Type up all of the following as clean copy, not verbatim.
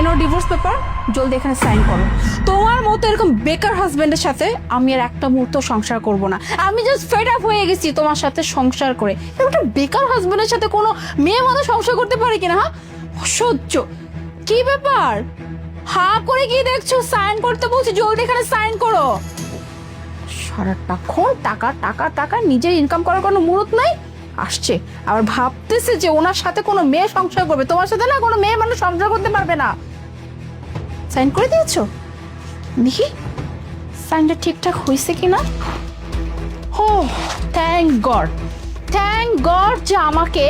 এনো divorce paper, জলদি এখানে সাইন করো। তোমার মতো এরকম বেকার হাজবেন্ডের সাথে আমি আর একটা মুহূর্ত সংসার করব না। আমি জাস্ট ফেড আপ হয়ে গেছি তোমার সাথে সংসার করে। একটা বেকার হাজবেন্ডের সাথে কোনো মেয়ে মানুষ সংসার করতে পারে কিনা? হ্যাঁ, অসহ্য। কি ব্যাপার, হা করে কি দেখছো? সাইন করতে বলছি, জলদি এখানে সাইন করো। সারাটাক্ষণ টাকা টাকা টাকা, নিজের ইনকাম করার কোনো মুহূর্ত নাই। আসছে আবার ভাবতেছে যে ওনার সাথে কোনো মেয়ে সংসার করবে, তোমার সাথে না কোনো মেয়ে মানুষ সংসার করতে পারবে না। সাইন করে দিয়েছো, দেখি সাইনটা ঠিকঠাক হয়েছে কিনা। ও থ্যাংক গড, থ্যাংক গড যে আমাকে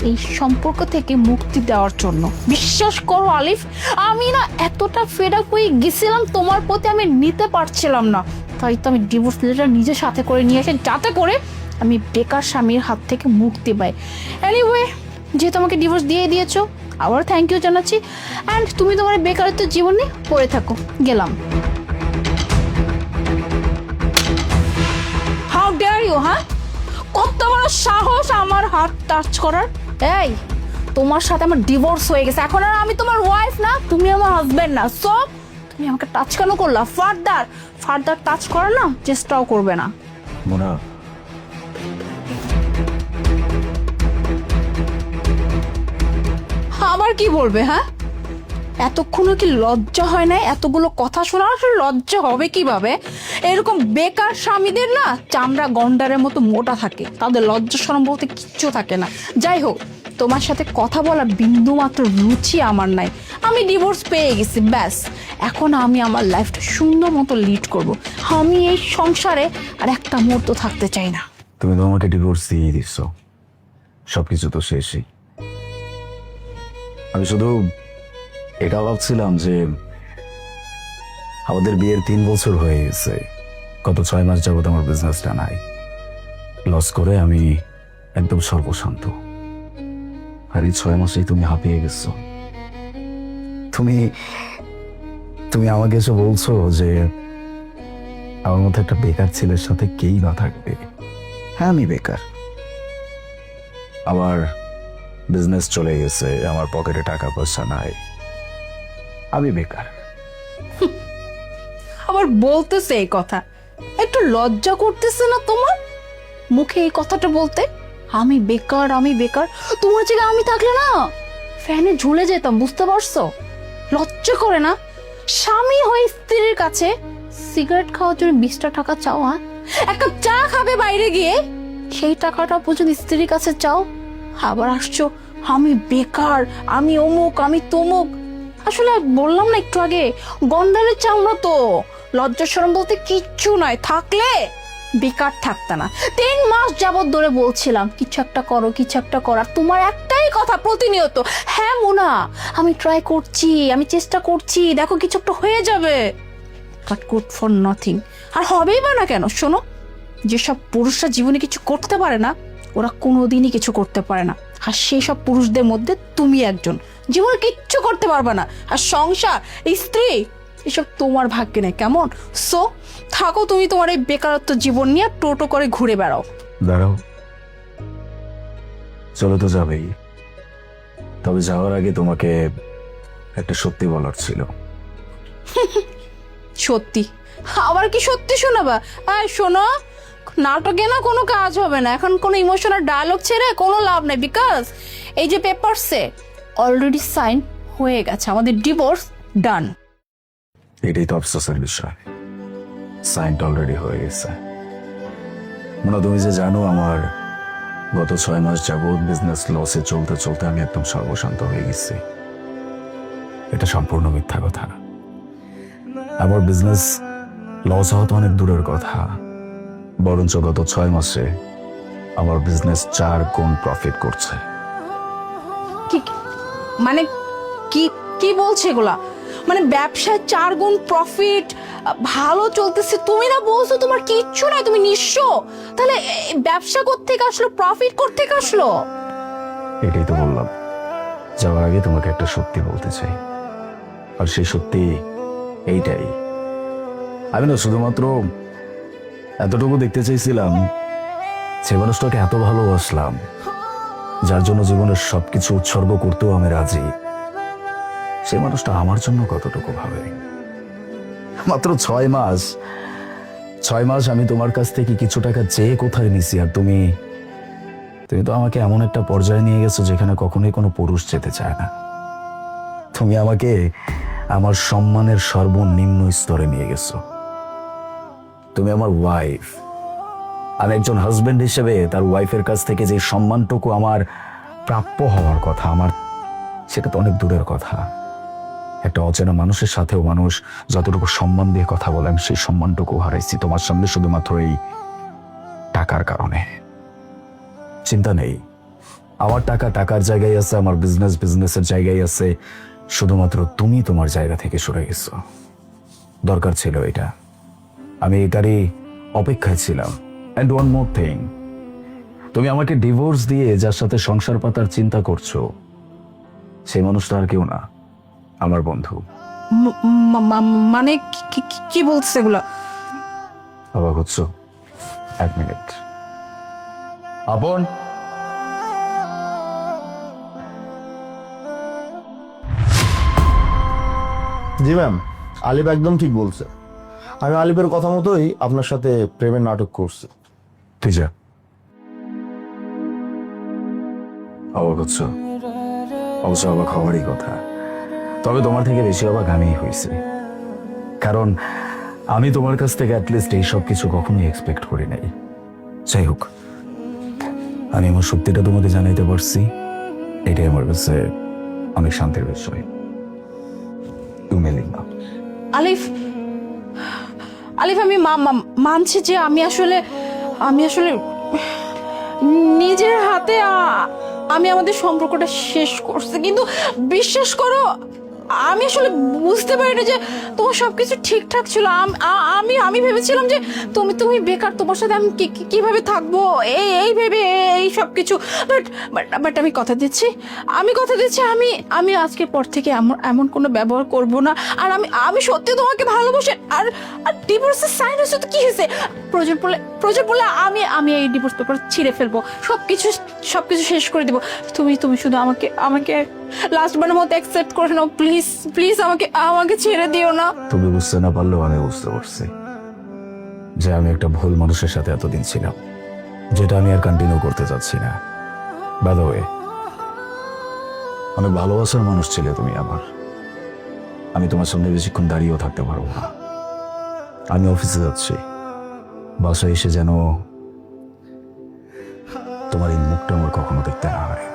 এই সম্পর্ক থেকে মুক্তি দেওয়ার জন্য। বিশ্বাস করো আলিফ, আমি না এতটা ফেড আপ হয়ে গেছিলাম তোমার প্রতি, আমি নিতে পারছিলাম না। তাই তো আমি ডিভোর্স লেটার নিজের সাথে করে নিয়ে এসে, যাতে করে আমি বেকার স্বামীর হাত থেকে মুক্তি পাই। এনিওয়ে, যেহেতু আমাকে ডিভোর্স দিয়ে দিয়েছো, আবার থ্যাংক ইউ জানাচ্ছি। অ্যান্ড তুমি তোমার বেকারত্ব জীবনে পড়ে থাকো। গেলাম। হাউ ডেয়ার ইউ, হ্যাঁ? কত বড় সাহস আমার হাত টাচ করার! এই, তোমার সাথে আমার ডিভোর্স হয়ে গেছে, এখন আর আমি তোমার ওয়াইফ না, তুমি আমার হাজবেন্ড না। সো তুমি আমাকে টাচ কেন করলা? ফার্দার ফার্দার টাচ করার না চেষ্টাও করবে না। মোনা, আবার কি বলবে? হ্যাঁ, এতক্ষণও কি লজ্জা হয় না? এতগুলো কথা শোনার আসলে লজ্জা হবে কিভাবে? এরকম বেকার স্বামীদের না চামড়া গন্ডারের মতো মোটা থাকে, তাদের লজ্জা শরম বলতে কিচ্ছু থাকে না। যাই হোক, তোমার সাথে কথা বলার বিন্দু মাত্র রুচি আমার নাই। আমি ডিভোর্স পেয়ে গেছি, ব্যাস। এখন আমি আমার লাইফটা সুন্দর মতো লিড করব। আমি এই সংসারে আর একটা মুহূর্ত থাকতে চাই না। তুমি তো আমাকে ডিভোর্স দিয়ে দিচ্ছ, সবকিছু তো শেষই। আমি শুধু এটা ভাবছিলাম যে আমাদের বিয়ের 3 বছর হয়ে গেছে, গত 6 মাস যাবত আমার বিজনেসটা নাই, লস করে আমি একদম সর্বশান্ত। আর এই 6 মাসেই তুমি হাঁপিয়ে গেছো। তুমি তুমি আমাকে এসে বলছো যে আমার মতো একটা বেকার ছেলের সাথে কেই না থাকবে। হ্যাঁ, আমি বেকার, আমার বিজনেস চলে গেছে, আমার পকেটে টাকা পয়সা নাই, আমি বেকার। আবার বলতেছে এই কথা, একটু লজ্জা করতেছে না তোমার মুখে এই কথাটা বলতে? আমি বেকার, আমি বেকার। তোমার জায়গায় আমি থাকলে না ফ্যানে ঝুলে যেতাম, বুঝতে পারছো? লজ্জা করে না? স্বামী হয়ে স্ত্রীর কাছে সিগারেট খাওয়ার জন্য 20টা টাকা চাও? হ্যাঁ, এক কাপ চা খাবে বাইরে গিয়ে, সেই টাকাটা পর্যন্ত স্ত্রীর কাছে চাও। আবার আসছো আমি বেকার, আমি অমুক, আমি তমুক। আসলে বললাম না একটু আগে, গন্ডারের চামড়া তো, লজ্জা শরম বলতে কিচ্ছু নয়। থাকলে বেকার থাকতে না। 3 মাস যাবত ধরে বলছিলাম কিছু একটা করো, কিছু একটা করার। তোমার একটাই কথা প্রতিনিয়ত, হ্যাঁ মোনা আমি ট্রাই করছি, আমি চেষ্টা করছি, দেখো কিছু একটা হয়ে যাবে। But good for nothing. আর হবেই বা না কেন? শোনো, যেসব পুরুষরা জীবনে কিছু করতে পারে না, ওরা কোনোদিনই কিছু করতে পারে না। আর সেই সব পুরুষদের মধ্যে তুমি একজন। জীবনে কিচ্ছু করতে পারবে না, আর সংসার, স্ত্রী, এসব তোমার ভাগ্যে নেই, কেমন? সো থাকো তুমি তোমার এই বেকারত্ব জীবন নিয়ে, টোটো করে ঘুরে বেড়াও। দাঁড়াও, চলো তো যাবেই, তবে যাওয়ার আগে তোমাকে একটা সত্যি বলার ছিল। সত্যি? আবার কি সত্যি শোনাবা? শোনো, নাটকে না কোনো কাজ হবে না, এখন কোনো ইমোশনাল ডায়লগ ছেড়ে কোনো লাভ নেই। বিকজ এই যে পেপারসে অলরেডি সাইন হয়ে গেছে, আমাদের ডিভোর্স ডান। এটাই তো আফসোসের বিষয়, সাইনটা অলরেডি হয়ে গেছে। মোনা, তুমি যে জানো আমার গত 6 মাস যাবৎ বিজনেস লসে চলতে চলতে আমি একদম সর্বশান্ত হয়ে গেছি। এটা সম্পূর্ণ মিথ্যা কথা। আমার বিজনেস লস হওয়া তো অনেক দূরের কথা, বরঞ্চ গত 6 মাসে আমার বিজনেস 4 গুণ প্রফিট করছে। কি মানে? কি কি বলছে এগুলা? মানে ব্যবসায় 4 গুণ প্রফিট, ভালো চলতেছে, তুমি না বলছো তোমার কিচ্ছু নাই, তুমি নিঃস্ব। তাহলে ব্যবসা কোত্থেকে আসলো, প্রফিট কোত্থেকে আসলো? এটাই তো বললাম, যাওয়ার আগে তোমাকে একটা সত্যি বলতে চাই, আর সেই সত্যি এইটাই। আমি না শুধুমাত্র এতটুকু দেখতে চাইছিলাম, যে মানুষটাকে এত ভালোবাসলাম, যার জন্য জীবনের সবকিছু উৎসর্গ করতেও আমি রাজি, সেই মানুষটা আমার জন্য কতটুকু ভাবে। মাত্র 6 মাস, 6 মাস আমি তোমার কাছ থেকে কিছু টাকা চেয়ে কোথায় নিছি, আর তুমি তো আমাকে এমন একটা পর্যায়ে নিয়ে গেছো যেখানে কখনোই কোনো পুরুষ যেতে চায় না। তুমি আমাকে আমার সম্মানের সর্বনিম্ন স্তরে নিয়ে গেছো। তুমি আমার ওয়াইফ, আমি একজন হাজবেন্ড হিসেবে তার ওয়াইফের কাছ থেকে যে সম্মানটুকু আমার প্রাপ্য হওয়ার কথা, আমার সেটা তো অনেক দূরের কথা। একটা অচেনা মানুষের সাথেও মানুষ যতটুকু সম্মান দিয়ে কথা বলে, আমি সেই সম্মানটুকু হারাইছি তোমার সামনে শুধুমাত্র এই টাকার কারণে। চিন্তা নেই, আমার টাকা টাকার জায়গায় আছে, আমার বিজনেস বিজনেসের জায়গায় আছে, শুধুমাত্র তুমি তোমার জায়গা থেকে সরে গেছো। দরকার ছিল এটা, আমি এটারই অপেক্ষায় ছিলাম। অ্যান্ড ওয়ান মোর থিং, তুমি আমাকে ডিভোর্স দিয়ে যার সাথে সংসার পাতার চিন্তা করছো, সেই মানুষটা আর কেউ না, আমার বন্ধু। মানে কি বলছে এগুলা? অবাক হচ্ছ? 1 মিনিট। আপন, জি ম্যাম, আলিফ একদম ঠিক বলছে। আমি আলিফের কথা মতোই আপনার সাথে প্রেমের নাটক করছি। তুই যা। অবাক হচ্ছ? অবশ্য অবাক হওয়ারই কথা, তবে তোমার থেকে বেশি অবাক আমিই হয়েছি, কারণ আমি তোমার কাছ থেকে অ্যাটলিস্ট এইসব কিছু কখনোই এক্সপেক্ট করি নাই। যাই হোক, আমি আমার সত্যিটা তোমাকে জানাইতে পারছি, এটাই আমার কাছে অনেক শান্তির বিষয়। তুমি লিখবা। আলিফ, আলিফ আমি মানছি যে আমি আসলে নিজের হাতে আমি আমাদের সম্পর্কটা শেষ করছি, কিন্তু বিশ্বাস করো আমি আসলে বুঝতে পারিনি যে তোমার সবকিছু ঠিকঠাক ছিল। আমি ভেবেছিলাম যে তুমি বেকার, তোমার সাথে আমি কিভাবে থাকবো এই ভেবে এই সবকিছু। বাট আমি কথা দিচ্ছি, আমি আজকের পর থেকে এমন কোনো ব্যবহার করব না। আর আমি সত্যি তোমাকে ভালোবাসি। আর ডিভোর্সের সাইন হয়েছে তো কি হয়েছে, প্রয়োজন পড়লে আমি এই ডিভোর্স পেপার ছিঁড়ে ফেলবো, সবকিছু শেষ করে দেবো। তুমি শুধু আমাকে লাস্ট বারের মতো অ্যাকসেপ্ট করে নাও প্লিজ, প্লিজ আমাকে ছেড়ে দিও না। তুমি বুঝতে না পারলেও আমি বুঝতে পারছি যে আমি একটা ভুল মানুষের সাথে এতদিন ছিলাম, যেটা আমি আর কন্টিনিউ করতে চাচ্ছি না। বাই দ্য ওয়ে, অনেক ভালোবাসার মানুষ ছিলে তুমি আমার। আমি তোমার সামনে বেশিক্ষণ দাঁড়িয়েও থাকতে পারবো না। আমি অফিসে যাচ্ছি, বাসায় এসে যেন তোমার এই মুখটা আমার কখনো দেখতে না হয়।